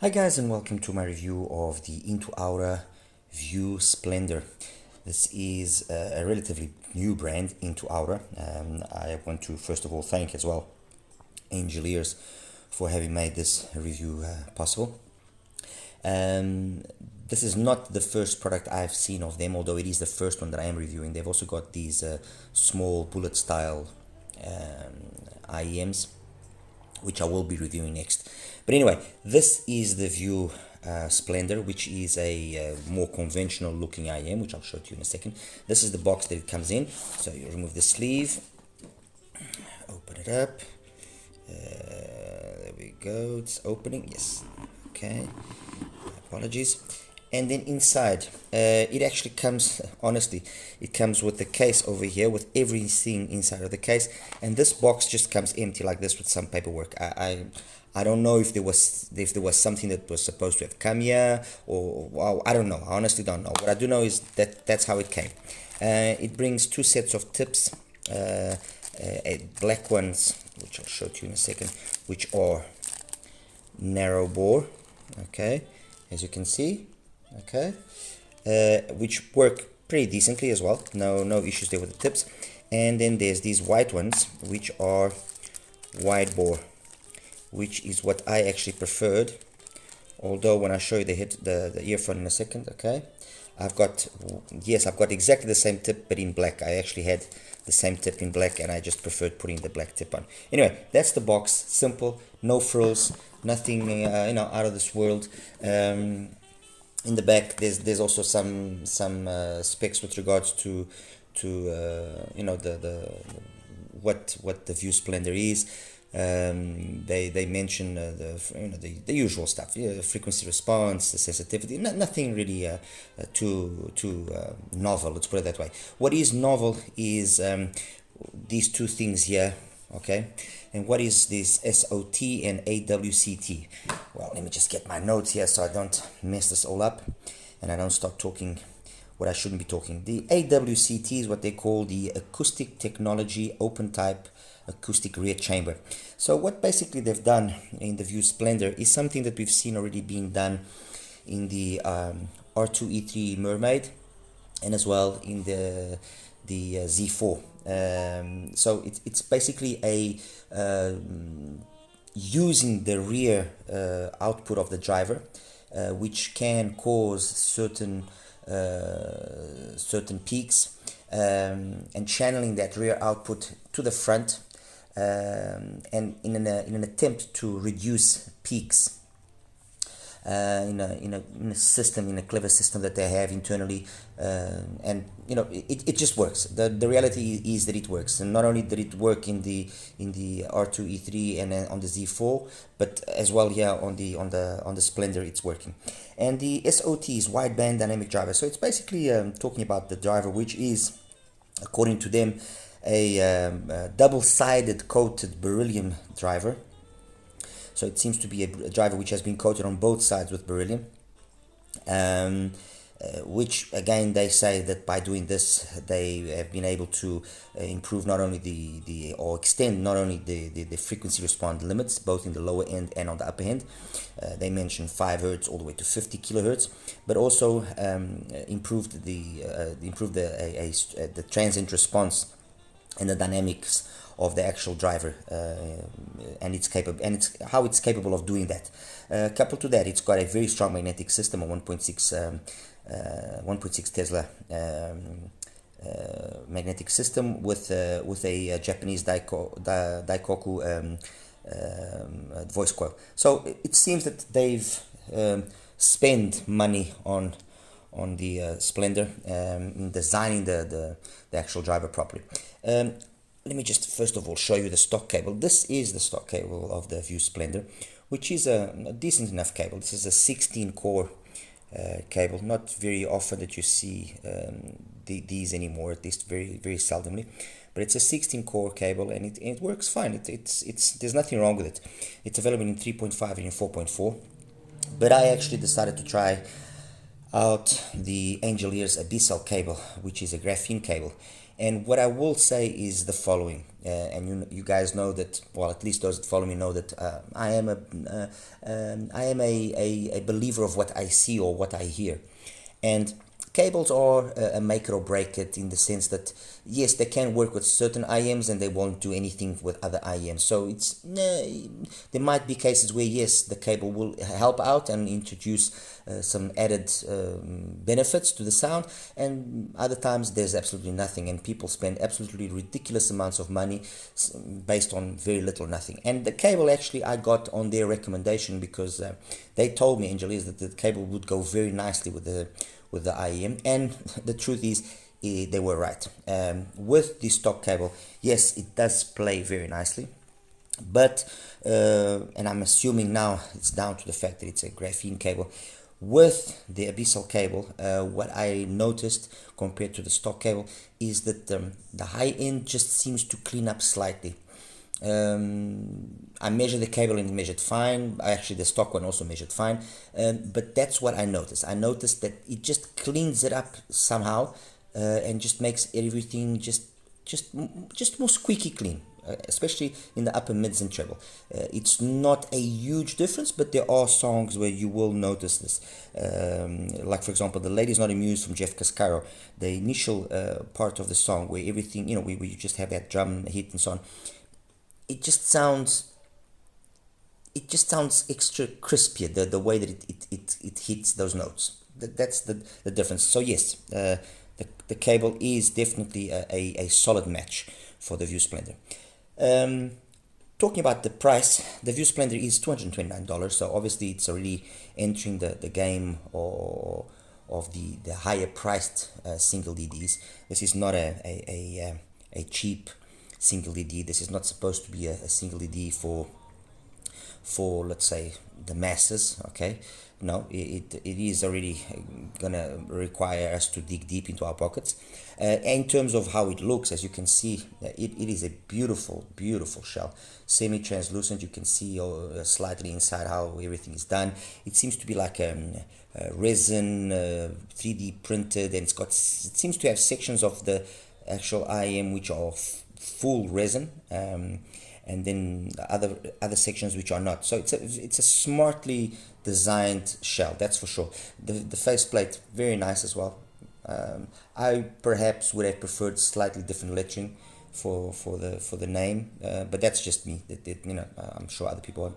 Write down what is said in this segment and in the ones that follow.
Hi guys, and welcome to my review of the INTUAURA View Splendor. This is a relatively new brand, INTUAURA. I want to first of all thank as well Engineers for having made this review possible. This is not the first product I've seen of them, although it is the first one that I am reviewing. They've also got these small bullet style IEMs, which I will be reviewing next. But anyway, this is the View Splendor, which is a more conventional looking IEM, which I'll show to you in a second. This is the box that it comes in. So you remove the sleeve, open it up. There we go, it's opening, yes, okay, apologies. And then inside, it actually comes, honestly, it comes with the case over here with everything inside of the case, and this box just comes empty like this with some paperwork. I don't know if there was something that was supposed to have come here, or well, I don't know. I honestly don't know. What I do know is that that's how it came. It brings two sets of tips, black ones, which I'll show to you in a second, which are narrow bore, okay, as you can see, okay, which work pretty decently as well. No issues there with the tips. And then there's these white ones, which are wide bore, which is what I actually preferred. Although when I show you the earphone in a second, okay, I've got exactly the same tip, but in black. I actually had the same tip in black, and I just preferred putting the black tip on. Anyway, that's the box. Simple, no frills, nothing out of this world. In the back, there's also some specs with regards to what the View Splendor is. They mention the usual stuff, frequency response, the sensitivity. Nothing really too novel. Let's put it that way. What is novel is these two things here, okay. And what is this S.O.T and A.W.C.T? Well, let me just get my notes here so I don't mess this all up and I don't start talking what I shouldn't be talking. The A.W.C.T is what they call the Acoustic Technology Open Type Acoustic Rear Chamber. So what basically they've done in the View Splendor is something that we've seen already being done in the R2E3 Mermaid and as well in the Z4. So it's basically a using the rear output of the driver, which can cause certain peaks, and channeling that rear output to the front, and in an attempt to reduce peaks in a clever system that they have internally, and it just works. The reality is that it works, and not only did it work in the R2E3 and on the Z4, but as well here on the Splendor it's working. And the SOT is wideband dynamic driver. So it's basically talking about the driver, which is, according to them, a double-sided coated beryllium driver. So it seems to be a driver which has been coated on both sides with beryllium, which again they say that by doing this they have been able to improve not only or extend not only the frequency response limits, both in the lower end and on the upper end. They mentioned 5 Hz all the way to 50 kilohertz, but also improved the transient response and the dynamics of the actual driver, and it's how it's capable of doing that. Coupled to that, it's got a very strong magnetic system, a 1.6 Tesla magnetic system with a Japanese Daikoku voice coil. So it seems that they've spent money on the Splendor in designing the actual driver properly. Let me just first of all show you the stock cable. This is the stock cable of the View Splendor, which is a decent enough cable. This is a 16 core cable. Not very often that you see these anymore, at least very seldomly. But it's a 16 core cable, and it works fine. There's nothing wrong with it. It's available in 3.5 and in 4.4. But I actually decided to try out the Engineers Abyssal cable, which is a graphene cable. And what I will say is the following. and you guys know that, well, at least those that follow me know that I am a believer of what I see or what I hear. And cables are a make it or break it, in the sense that yes, they can work with certain IEMs and they won't do anything with other IEMs. So there might be cases where yes, the cable will help out and introduce some added benefits to the sound, and other times there's absolutely nothing, and people spend absolutely ridiculous amounts of money based on very little or nothing. And the cable, actually, I got on their recommendation, because they told me, engineers, that the cable would go very nicely with the IEM, and the truth is, they were right. With the stock cable, yes, it does play very nicely, but and I'm assuming now it's down to the fact that it's a graphene cable. With the abyssal cable, what I noticed compared to the stock cable is that the high end just seems to clean up slightly. I measured the cable and it measured fine. Actually, the stock one also measured fine, but that's what I noticed. I noticed that it just cleans it up somehow, and just makes everything just more squeaky clean, especially in the upper mids and treble. It's not a huge difference, but there are songs where you will notice this. Like, for example, The Lady's Not Amused from Jeff Cascaro, the initial part of the song where everything, where you just have that drum hit and so on. It just sounds extra crispier, the way that it hits those notes. That's the difference. So yes, the cable is definitely a solid match for the View Splendor. Talking about the price, the View Splendor is $229, so obviously it's already entering the game of the higher priced single DDs. This is not a cheap single DD. This is not supposed to be a single DD for let's say the masses. Okay, no, it is already gonna require us to dig deep into our pockets. In terms of how it looks, as you can see, it is a beautiful shell, semi-translucent. You can see slightly inside how everything is done. It seems to be like a resin, 3D printed, and it seems to have sections of the actual IM which are full resin, and then other sections which are not. So it's a smartly designed shell, that's for sure. The faceplate, very nice as well. I perhaps would have preferred slightly different lettering for the name, but that's just me. I'm sure other people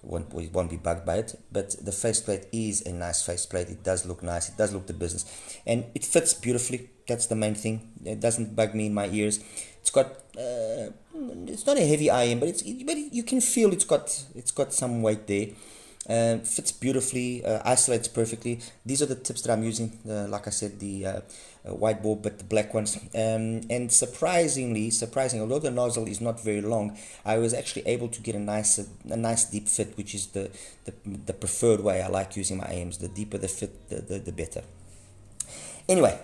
won't be bugged by it. But the faceplate is a nice faceplate. It does look nice. It does look the business, and it fits beautifully. That's the main thing. It doesn't bug me in my ears. It's got it's not a heavy IM, but you can feel it's got some weight there. Fits beautifully, isolates perfectly. These are the tips that I'm using. Like I said, the white ball, but the black ones. And surprisingly, although the nozzle is not very long, I was actually able to get a nice deep fit, which is the preferred way I like using my IMs. The deeper the fit, the better. Anyway,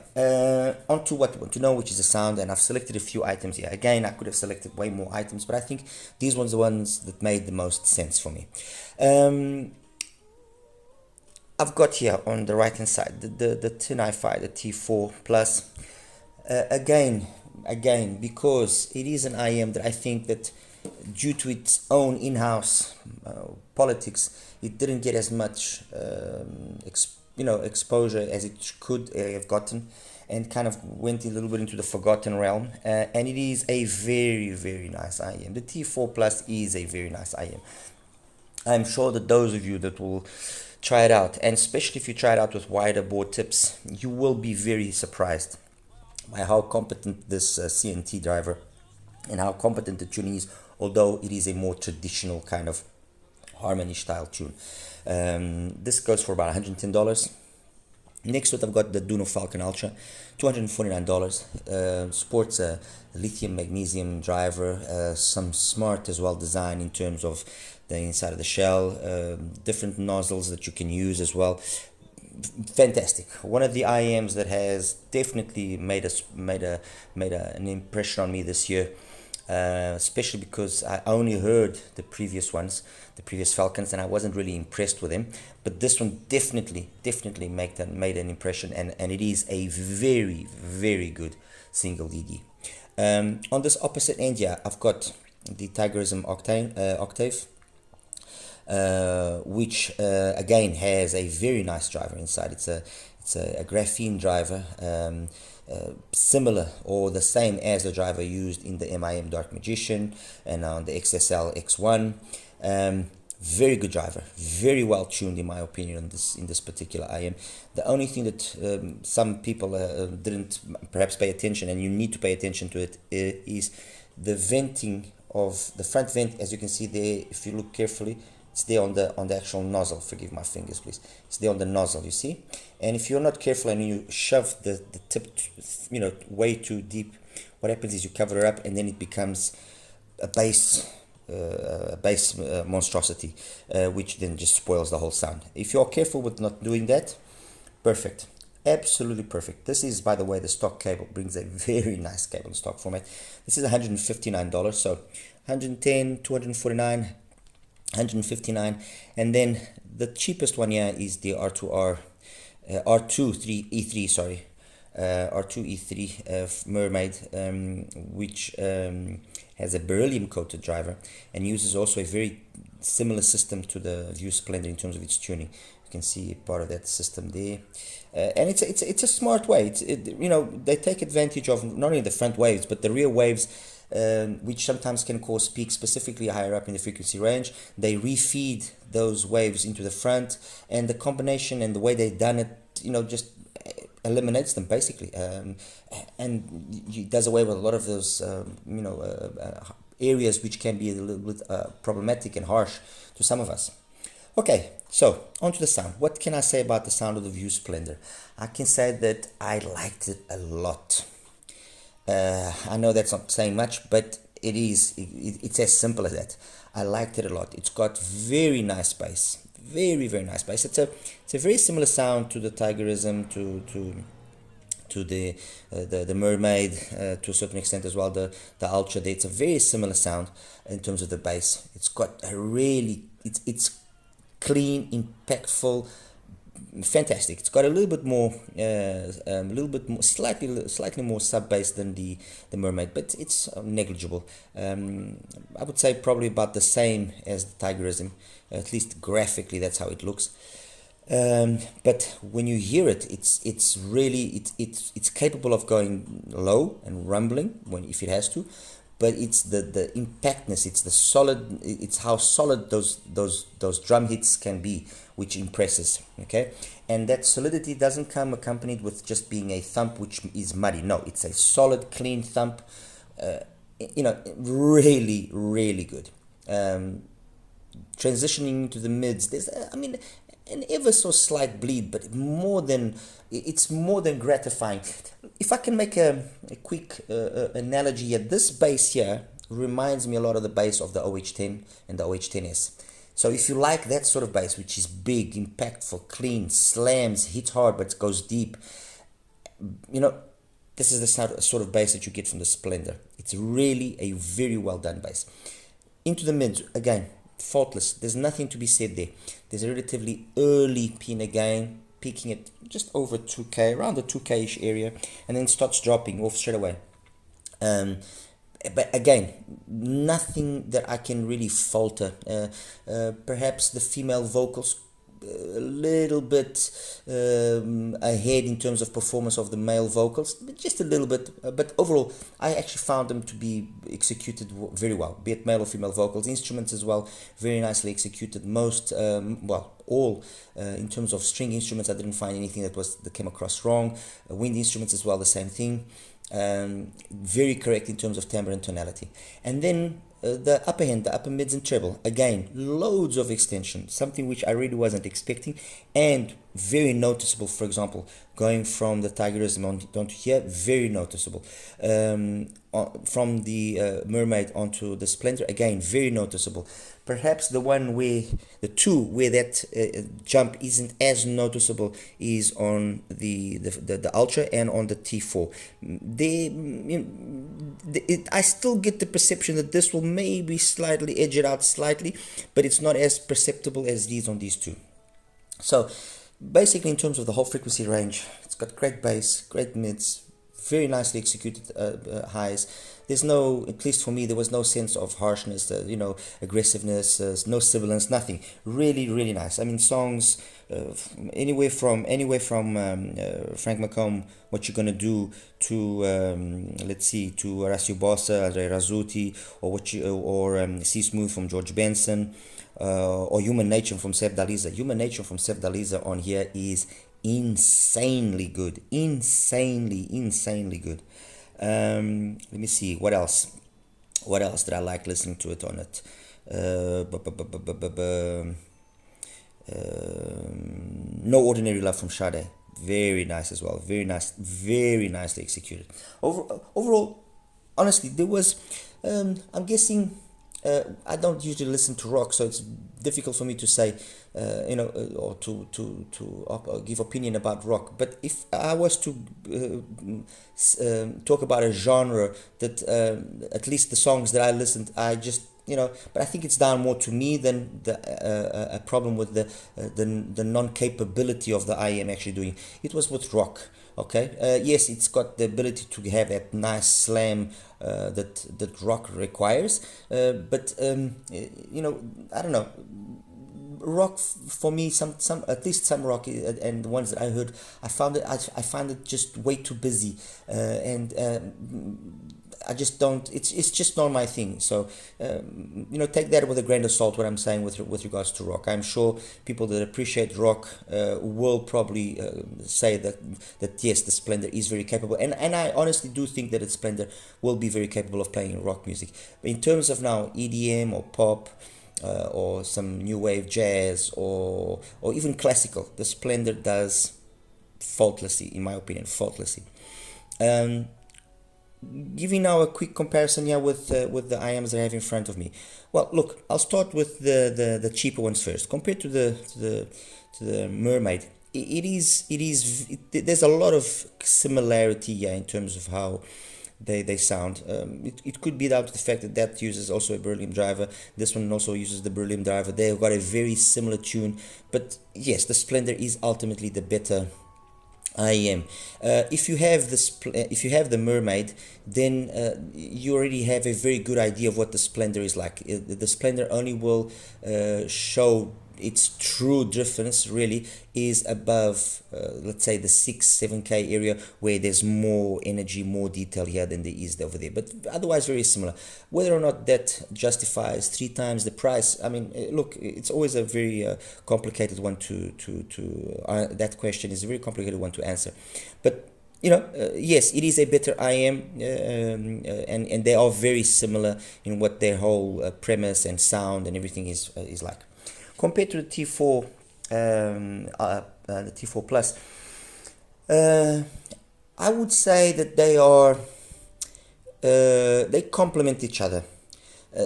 on to what you want to know, which is the sound, and I've selected a few items here. Again, I could have selected way more items, but I think these ones are the ones that made the most sense for me. I've got here on the right hand side the tin hi-fi, the T4 Plus. Again, because it is an IM that I think that due to its own in-house politics, it didn't get as much exposure as it could have gotten, and kind of went a little bit into the forgotten realm. And it is a very, very nice IM. The T4 Plus is a very nice IM. I'm sure that those of you that will try it out, and especially if you try it out with wider board tips, you will be very surprised by how competent this CNT driver and how competent the tuning is, although it is a more traditional kind of harmony style tune. This goes for about $110. Next to it, I've got the Duno Falcon Ultra, $249. Sports a lithium magnesium driver, some smart as well design in terms of the inside of the shell, different nozzles that you can use as well. Fantastic. One of the IMs that has definitely made an impression on me this year, especially because I only heard the previous Falcons, and I wasn't really impressed with them. But this one definitely made an impression, and it is a very, very good single DD. On this opposite end here, I've got the Tigerism octave, which again has a very nice driver inside. It's a graphene driver, similar or the same as the driver used in the MIM Dark Magician and on the XSL X1. Very good driver, very well tuned in my opinion in this particular IM. The only thing that some people didn't perhaps pay attention, and you need to pay attention to it, is the venting of the front vent. As you can see there, if you look carefully, it's there on the actual nozzle. Forgive my fingers, please. It's there on the nozzle, you see. And if you're not careful and you shove the tip, way too deep, what happens is you cover it up, and then it becomes a bass monstrosity, which then just spoils the whole sound. If you're careful with not doing that, perfect, absolutely perfect. This is, by the way, the stock cable. Brings a very nice cable in stock format. This is $159, so 110, 249, 159, and then the cheapest one here is the R2E3, sorry, R2E3 Mermaid, which has a beryllium coated driver and uses also a very similar system to the View Splendor in terms of its tuning. You can see part of that system there, and it's a smart way. They take advantage of not only the front waves but the rear waves, which sometimes can cause peaks specifically higher up in the frequency range. They refeed those waves into the front, and the combination and the way they've done it, just eliminates them basically, and it does away with a lot of those areas which can be a little bit problematic and harsh to some of us. Okay, so onto the sound. What can I say about the sound of the View Splendor? I can say that I liked it a lot. I know that's not saying much, but it's as simple as that. I liked it a lot. It's got very nice bass, very nice bass. It's a very similar sound to the Tigerism, to the Mermaid, to a certain extent as well. The Ultra there, it's a very similar sound in terms of the bass. It's got a really it's clean, impactful, fantastic. It's got a little bit more, slightly more sub bass than the Mermaid, but it's negligible. I would say probably about the same as the Tigerism, at least graphically. That's how it looks. But when you hear it, it's really capable of going low and rumbling if it has to. But it's the impactness, it's how solid those drum hits can be, which impresses. Okay, and that solidity doesn't come accompanied with just being a thump which is muddy. No, it's a solid, clean thump. Really good. Transitioning to the mids, there's an ever so slight bleed, but it's more than gratifying. If I can make a quick analogy here, this bass here reminds me a lot of the bass of the OH10 and the OH10S. So if you like that sort of bass, which is big, impactful, clean, slams, hits hard, but goes deep, this is the sort of bass that you get from the Splendor. It's really a very well done bass. Into the mids, again, faultless. There's nothing to be said there. There's a relatively early pin again, peaking at just over 2K, around the 2K-ish area, and then starts dropping off straight away. But again, nothing that I can really falter. Perhaps the female vocals a little bit ahead in terms of performance of the male vocals, just a little bit, but overall I actually found them to be executed very well, be it male or female vocals. Instruments as well, very nicely executed. Most all in terms of string instruments, I didn't find anything that came across wrong. Wind instruments as well, the same thing. Very correct in terms of timbre and tonality. And then the upper end, the upper mids and treble, again, loads of extension, something which I really wasn't expecting, and very noticeable. For example, going from the Tigerism onto here, very noticeable. From the Mermaid onto the Splendor, again, very noticeable. Perhaps the two where that jump isn't as noticeable is on the Ultra and on the T4. I still get the perception that this will maybe slightly edge it out slightly, but it's not as perceptible as these on these two. So basically, in terms of the whole frequency range, it's got great bass, great mids, very nicely executed highs. There's no, at least for me, there was no sense of harshness, aggressiveness, no sibilance, nothing. Really, really nice. I mean, songs anywhere from Frank McComb, What You Gonna Do, to let's see, to Horacio Bossa, Andre Razzuti, or Sea Smooth from George Benson, or Human Nature from Sef Daliza. Human Nature from Sef Daliza on here is insanely good, insanely good. Let me see what else. What else did I like listening to it on it? No Ordinary Love from Sade. Very nice as well. Very nice. Very nicely executed. Overall, honestly, there was. I'm guessing. I don't usually listen to rock, so it's difficult for me to say, or to give opinion about rock. But if I was to talk about a genre that, at least the songs that I listened, I just, but I think it's down more to me than a problem with the non-capability of the IEM actually doing. It was with rock. Okay, yes, it's got the ability to have that nice slam that rock requires, but I don't know. Rock for me, some at least some rock, and the ones that I heard, I found it just way too busy, and I just don't. It's just not my thing. So take that with a grain of salt. What I'm saying with regards to rock, I'm sure people that appreciate rock will probably say that yes, the Splendor is very capable, and I honestly do think that the Splendor will be very capable of playing rock music. But in terms of now EDM or pop, or some new wave jazz, or even classical, the Splendor does faultlessly, in my opinion, faultlessly. Giving now a quick comparison here with the IAMs that I have in front of me. Well, look, I'll start with the cheaper ones first. Compared to the Mermaid, there's a lot of similarity here in terms of how they sound. It could be down to the fact that uses also a beryllium driver. This one also uses the beryllium driver. They've got a very similar tune, but yes, the Splendor is ultimately the better IEM. If you have the Mermaid, then you already have a very good idea of what the Splendor is like. The Splendor only will show its true difference really is above, let's say, the 6-7K area, where there's more energy, more detail here than there is over there. But otherwise very similar. Whether or not that justifies 3 times the price, I mean, look, it's always a very complicated one to that question is a very complicated one to answer. But yes, it is a better IM, and they are very similar in what their whole premise and sound and everything is like. Compared to the T4, the T4 Plus, I would say that they complement each other.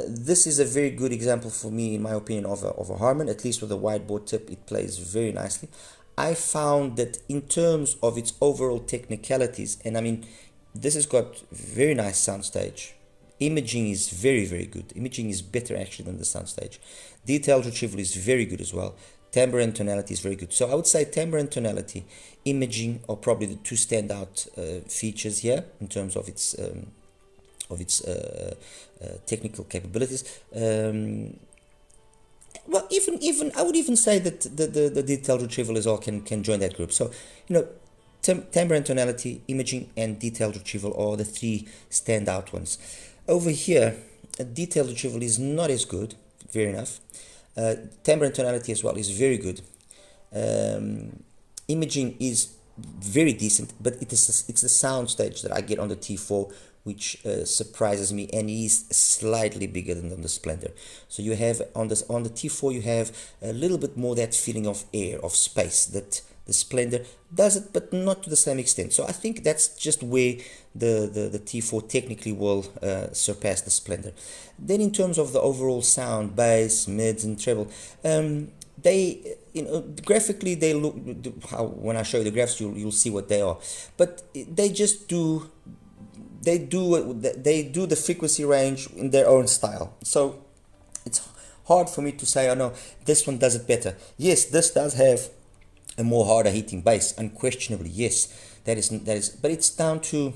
This is a very good example for me, in my opinion, of a Harman. At least with a wideboard tip, it plays very nicely. I found that in terms of its overall technicalities, and I mean, this has got very nice soundstage. Imaging is very, very good. Imaging is better actually than the soundstage. Detailed retrieval is very good as well. Timbre and tonality is very good. So I would say timbre and tonality, imaging are probably the two standout features here in terms of its technical capabilities. Well, even I would even say that the detailed retrieval as well can join that group. So timbre and tonality, imaging, and detailed retrieval are the 3 standout ones. Over here, detailed retrieval is not as good, fair enough. Timbre and tonality as well is very good. Imaging is very decent, but it's the sound stage that I get on the T4 which surprises me, and is slightly bigger than the Splendor. So you have on the T4 you have a little bit more that feeling of air, of space, that the Splendor does it, but not to the same extent. So I think that's just where the T4 technically will surpass the Splendor. Then in terms of the overall sound, bass, mids, and treble, they, graphically they look, how when I show you the graphs you'll see what they are, but they just do. They do the frequency range in their own style. So it's hard for me to say, oh no, this one does it better. Yes, this does have a more harder hitting bass, unquestionably, yes. but it's down to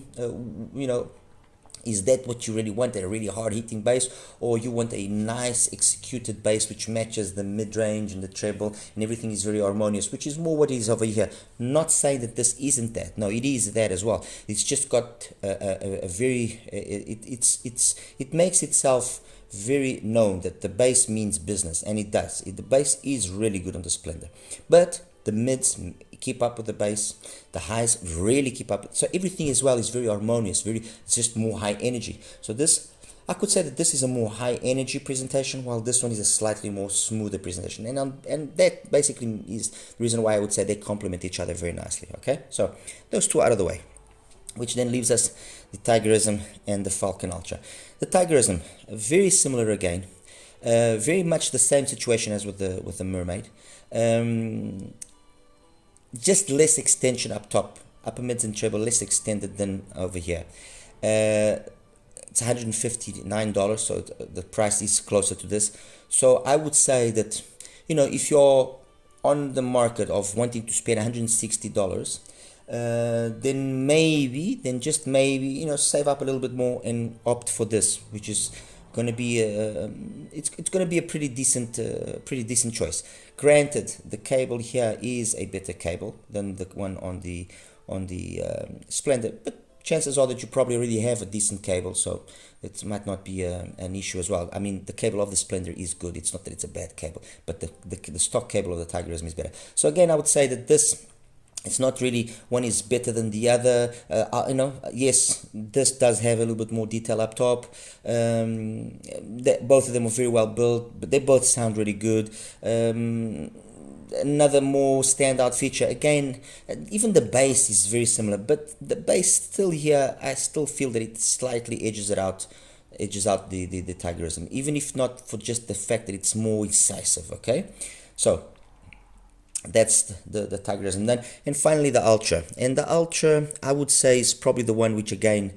is that what you really want, a really hard hitting bass, or you want a nice executed bass which matches the mid-range and the treble and everything is very harmonious, which is more what it is over here. Not saying that this isn't that. No, it is that as well. It's just got a very it makes itself very known that the bass means business, and it does. The bass is really good on the Splendor, but the mids keep up with the bass, the highs really keep up. So everything as well is very harmonious, it's just more high energy. So this, I could say that this is a more high energy presentation, while this one is a slightly more smoother presentation. And that basically is the reason why I would say they complement each other very nicely. Okay, so those two out of the way, which then leaves us the Tigerism and the Falcon Ultra. The Tigerism, very similar again, very much the same situation as with the Mermaid. Just less extension up top, upper mids and treble less extended than over here. It's $159, so the price is closer to this. So I would say that, if you're on the market of wanting to spend $160, then just maybe save up a little bit more and opt for this, which is going to be it's going to be a pretty decent choice. Granted, the cable here is a better cable than the one on the Splendor, but chances are that you probably already have a decent cable, so it might not be an issue as well. I mean, the cable of the Splendor is good. It's not that it's a bad cable, but the stock cable of the Tigerism is better. So again, I would say that this, it's not really one is better than the other. Yes, this does have a little bit more detail up top. Both of them are very well built, but they both sound really good. Another more standout feature, again, even the bass is very similar, but the bass still here, I still feel that it slightly edges out the Tigerism, even if not for just the fact that it's more incisive. Okay, so that's the Tigerism. And finally the Ultra. And the Ultra, I would say, is probably the one which again,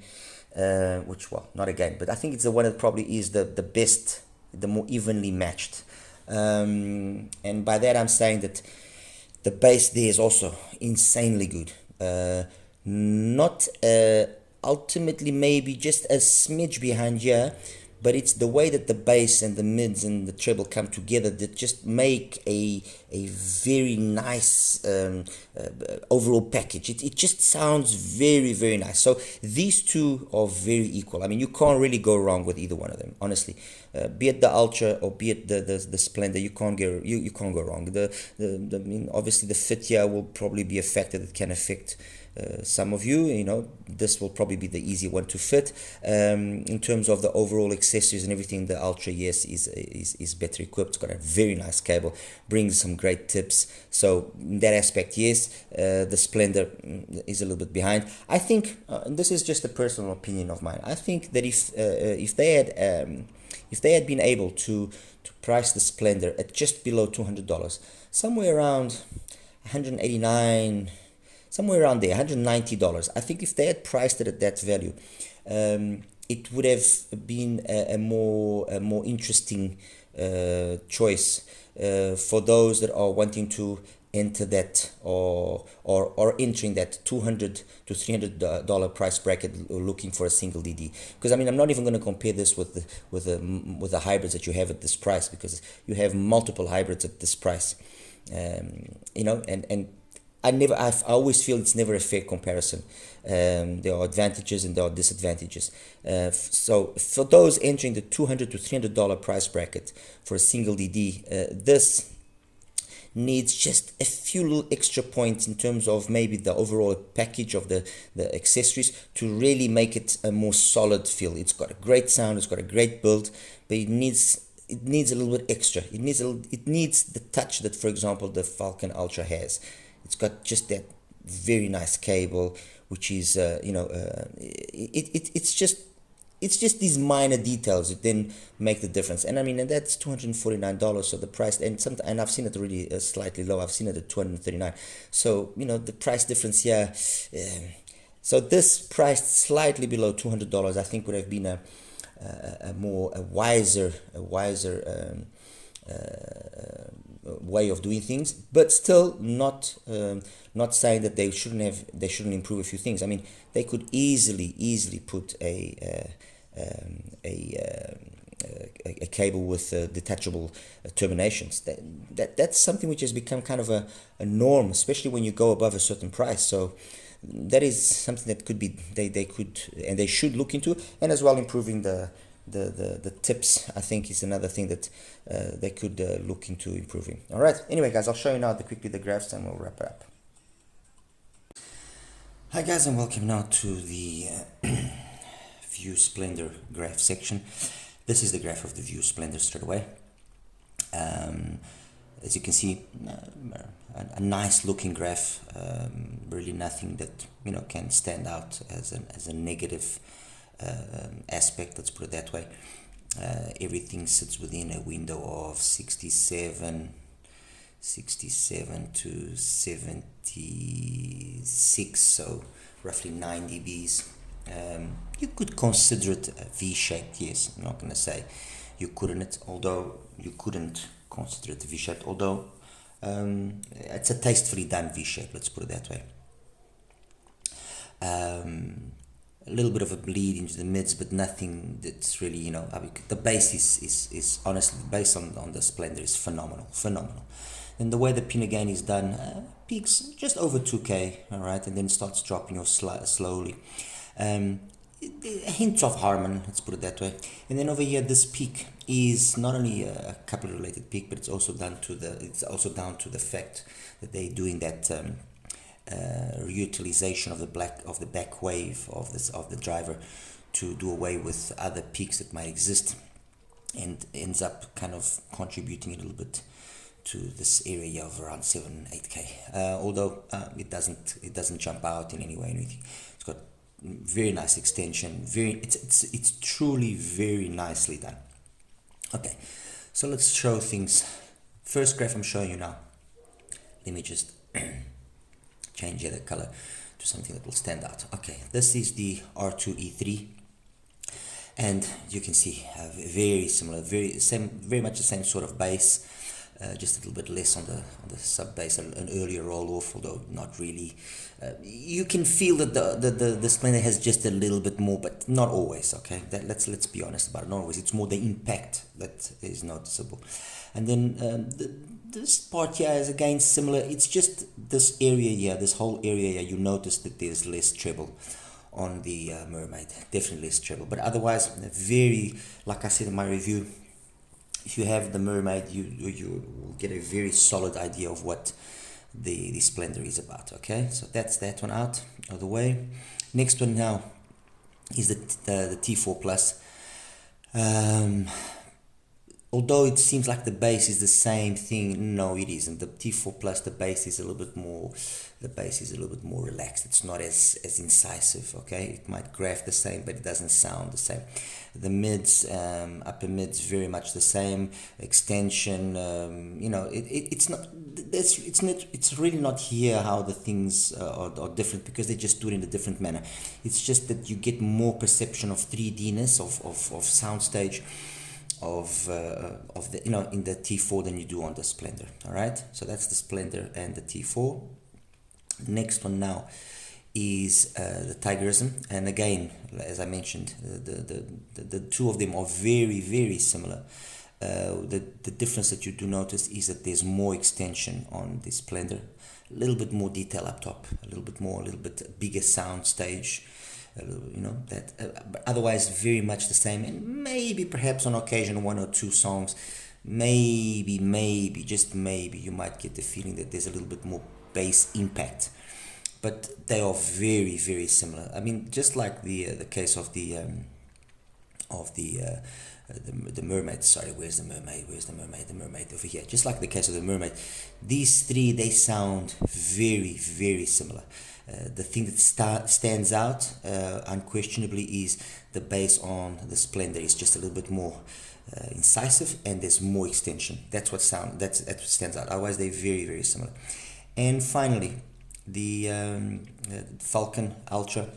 not again, but I think it's the one that probably is the best, the more evenly matched. And by that I'm saying that the bass there is also insanely good. Not ultimately maybe just a smidge behind here, but it's the way that the bass and the mids and the treble come together that just make a very nice overall package. It just sounds very, very nice. So these two are very equal. I mean, you can't really go wrong with either one of them, honestly. Be it the Ultra or be it the Splendor, you can't go wrong. Obviously the fit here will probably be a factor that can affect some of you. This will probably be the easy one to fit. In terms of the overall accessories and everything, the Ultra, yes, is better equipped. It's got a very nice cable, brings some great tips. So in that aspect, yes, the Splendor is a little bit behind. I think, and this is just a personal opinion of mine, I think that if they had been able to price the Splendor at just below $200, somewhere around $189, somewhere around there, $190. I think if they had priced it at that value, it would have been a more interesting choice for those that are wanting to enter that or entering that $200 to $300 price bracket, looking for a single DD. Because I mean, I'm not even going to compare this with the hybrids that you have at this price, because you have multiple hybrids at this price. And I always feel it's never a fair comparison. There are advantages and there are disadvantages. So for those entering the $200 to $300 price bracket for a single DD, this needs just a few little extra points in terms of maybe the overall package of the accessories to really make it a more solid feel. It's got a great sound, it's got a great build, but it needs a little bit extra. It needs the touch that, for example, the Falcon Ultra has. It's got just that very nice cable, which is it's just these minor details that then make the difference. And I mean, and that's $249. So the price, and I've seen it really slightly low. I've seen it at $239. So the price difference here. So this priced slightly below $200, I think would have been a wiser way of doing things, but still not saying that they shouldn't improve a few things. I mean, they could easily put a cable with detachable terminations. That's something which has become kind of a norm, especially when you go above a certain price. So that is something that could be they could and they should look into, and as well improving the tips. I think is another thing that they could look into improving. All right. Anyway, guys, I'll show you now quickly the graphs, and we'll wrap it up. Hi guys, and welcome now to the View Splendor graph section. This is the graph of the View Splendor straight away. As you can see, a nice looking graph. Really nothing that can stand out as a negative aspect. Let's put it that way. Everything sits within a window of 67 to 76, so roughly 9 dBs. You could consider it a V-shaped, yes. I'm not going to say you couldn't consider it a V-shaped, although it's a tastefully done V-shape, let's put it that way. A little bit of a bleed into the mids, but nothing that's really, the bass is honestly, the bass on the Splendor is phenomenal. And the way the pinna gain is done, peaks just over 2K, all right, and then starts dropping off slowly. A hint of Harmon, let's put it that way. And then over here, this peak is not only a coupler related peak, but it's also down to the fact that they're doing that reutilization of the back wave of the driver to do away with other peaks that might exist, and ends up kind of contributing a little bit to this area of around 7-8K. Although it doesn't jump out in any way or anything. It's got very nice extension. It's truly very nicely done. Okay, so let's show things. First graph I'm showing you now. Let me just change the color to something that will stand out. Okay, this is the R2E3, and you can see very similar, very much the same sort of bass. Just a little bit less on the sub bass, an earlier roll off, although not really. You can feel that the Splendor has just a little bit more, but not always. Okay, let's be honest about it. Not always. It's more the impact that is noticeable. And then this part here is again similar. It's just this area here, this whole area here. You notice that there's less treble on the Mermaid. Definitely less treble, but otherwise very, like I said in my review, if you have the Mermaid, you will get a very solid idea of what the Splendor is about. Okay, so that's that one out of the way. Next one now is the T4 Plus. Although it seems like the bass is the same thing, no, it isn't. The T4 Plus, the bass is a little bit more relaxed. It's not as incisive. Okay, it might graph the same, but it doesn't sound the same. The mids, upper mids, very much the same. Extension, it's really not here how the things are different, because they just do it in a different manner. It's just that you get more perception of 3D-ness of soundstage of the in the T4 than you do on the Splendor. All right, so that's the Splendor and the T4. Next one now is the Tigerism, and again, as I mentioned, the two of them are very similar. The difference that you do notice is that there's more extension on the Splendor, a little bit more detail up top, a little bit bigger sound stage. But otherwise very much the same, and maybe perhaps on occasion one or two songs, maybe just maybe you might get the feeling that there's a little bit more bass impact, but they are very similar. I mean, just like the case of the Mermaid. Sorry, where's the Mermaid? The Mermaid over here. Just like the case of the Mermaid, these three, they sound very similar. The thing that stands out unquestionably is the bass on the Splendor is just a little bit more incisive, and there's more extension. That's what stands out. Otherwise, they're very similar. And finally, the Falcon Ultra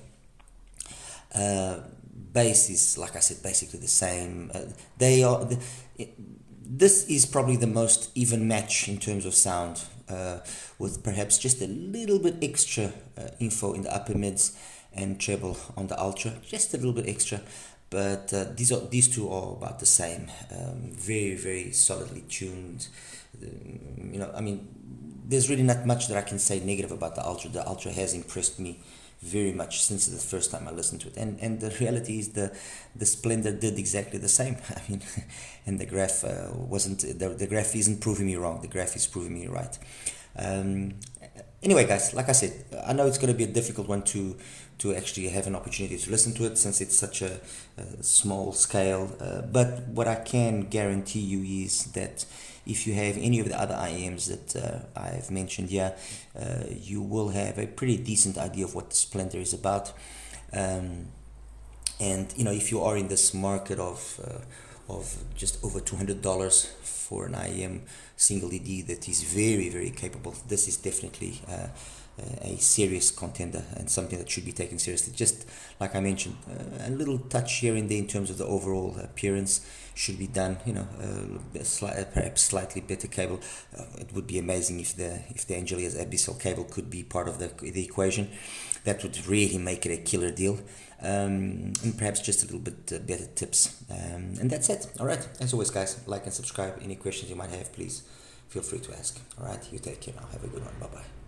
bass is, like I said, basically the same. This is probably the most even match in terms of sound, with perhaps just a little bit extra info in the upper mids and treble on the ultra, just a little bit extra. But these two are about the same, very, very solidly tuned. I mean, there's really not much that I can say negative about the ultra. The ultra has impressed me very much since the first time I listened to it, and the reality is the Splendor did exactly the same. I mean, and the graph wasn't the graph isn't proving me wrong. The graph is proving me right. Anyway, guys, like I said, I know it's going to be a difficult one to actually have an opportunity to listen to it, since it's such a small scale. But what I can guarantee you is that if you have any of the other IEMs that I've mentioned here, you will have a pretty decent idea of what the Splendor is about. And if you are in this market of just over $200 for an IEM single ED that is very, very capable, this is definitely a serious contender and something that should be taken seriously. Just like I mentioned, a little touch here and there in terms of the overall appearance should be done. Perhaps slightly better cable. It would be amazing if the Angelia's Abyssal cable could be part of the equation. That would really make it a killer deal. And perhaps just a little bit better tips. And that's it. All right. As always, guys, like and subscribe. Any questions you might have, please feel free to ask. All right. You take care now. Have a good one. Bye bye.